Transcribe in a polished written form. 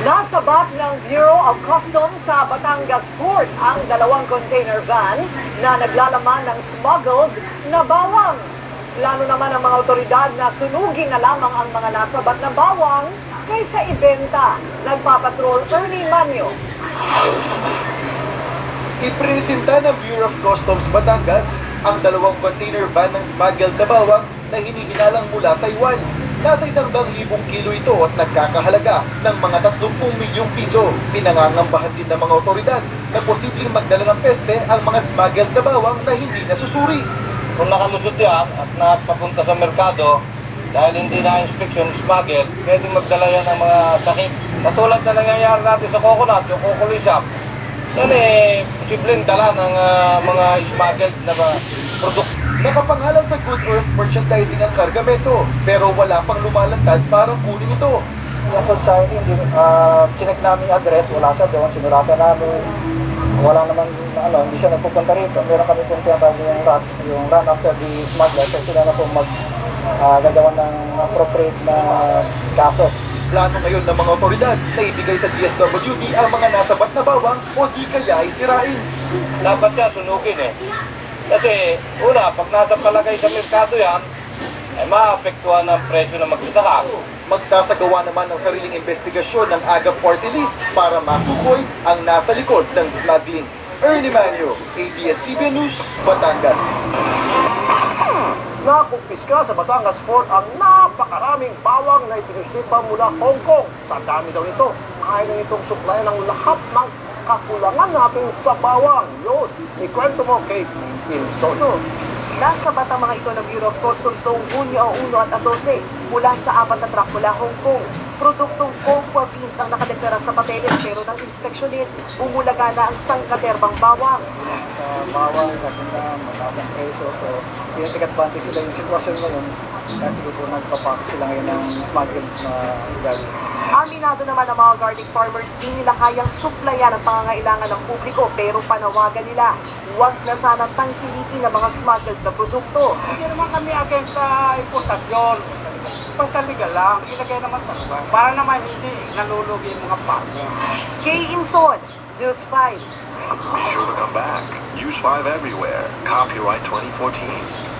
Nasabat ng Bureau of Customs sa Batangas Port ang dalawang container van na naglalaman ng smuggled na bawang. Plano naman ng mga otoridad na sunugin na lamang ang mga nasabat na bawang kaysa ibenta. Nagpapatrol Ernie Manyo. Iprinisinta ng Bureau of Customs Batangas ang dalawang container van ng smuggled na bawang na hinihinalang mula Taiwan. Nasa 100,000 kilo ito at nagkakahalaga ng mga 30 milyong piso. Pinangangambahan din ng mga otoridad na posibleng magdala ng peste ang mga smuggled na bawang na hindi nasusuri. Kung nakalusot yan at napapunta sa merkado, dahil hindi na-inspection smuggled, pwede magdala yan ng mga sakit. Katulad na nangyayari natin sa coconut, yung coconut shop. Yan posibleng dala ng mga smuggled na produkto. Nakapangalan sa Good Earth Merchandising ang kargamento, pero wala pang lumalantad para kunin ito. Yung society, chinek namin yung address, wala siya doon, sinulatan namin. Wala naman, hindi siya nagpupunta rito. Meron kami kung tinatawag yung run after the smuggler, so sila na po gagawa ng appropriate na kaso. Plano ngayon ng mga otoridad na ibigay sa DSWD ang mga nasabat na bawang o di kaya isirain. Dapat siya sunugin Kasi una, pag nasa palagay sa merkado yan, maapektuhan ang presyo ng magsasaka. Magsasagawa naman ng sariling investigasyon ng AGA Party List para matukoy ang nasa likod ng smuggling. Ernie Manyo, ABS-CBN News, Batangas. Nakumpiska sa Batangas Port ang napakaraming bawang na ipinuslipa mula Hong Kong. Sa dami daw ito, kaya na itong supply ng lahat ng kakulangan natin sa bawang. Yun, ikwento mo kay Kim Sono. Nasabat ang mga ito ng Bureau of Customs noong Hunyo 1 at 12 mula sa 4 na truck mula Hong Kong. Produktong Concord beans ang nakadeklara sa papeles pero nang inspeksyonin, umulaga na ang sangkaterbang bawang. Bawang, sabi na mataas ang presyo, so take-advantage sila yung sitwasyon ngayon kasi po nagpapasok sila ngayon ng smuggled na ugali. Aminado naman ang mga garlic farmers, di nila kayang suplayan ang pangangailangan ng publiko pero panawagan nila, huwag na sana tangkilikin ang mga smuggled na produkto. Hindi naman kami against sa importasyon. Basta legal lang, ilagay naman sa lugar. Para naman hindi nalulugi yung mga farmer. Kay Imson, News 5. Be sure to come back. Use 5 everywhere. Copyright 2014.